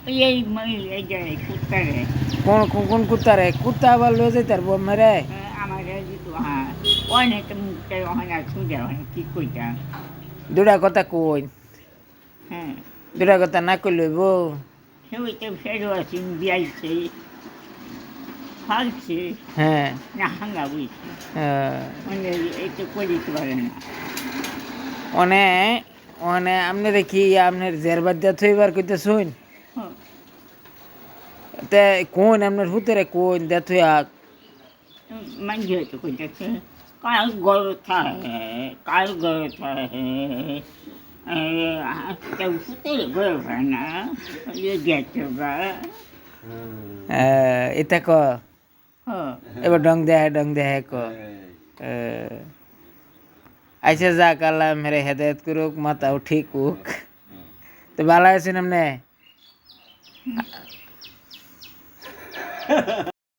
এই এই যে কুত্তারে কোন কোন কোন কুত্তা রে কুত্তা আবার লয়ে যাইতে পারবো মেরে আমার দিত হ্যাঁ অনেক মুখটা অনেক সুন্দর অনেক ঠিক কইতাম দুটা কথা কই হ্যাঁ দুটা কথা না কই লইব সেটা ফেরো আছি বিয়াইছে ফালছে হ্যাঁ না হাঙ্গা বুঝছে মানে এই তো করে দিতে পারে না অনে অনে আপনি দেখি আপনার জেরবার দিয়া থইবার কইতে শুন হ্যাঁ তে কোন আপনার হুতেরে কোন দিয়া থই মানে হয়তো কইতেছে কাল গরু থাকে কাল গরু থাকে কেউ ফুটের গরু হয় না গেছে বা এটা ক হ্যাঁ এবার ডং দেহে ক আচ্ছা যাক আল্লাহ মেরে হেদায়ত করুক মাথাও ঠিক হোক তো ভালো আছেন আপনি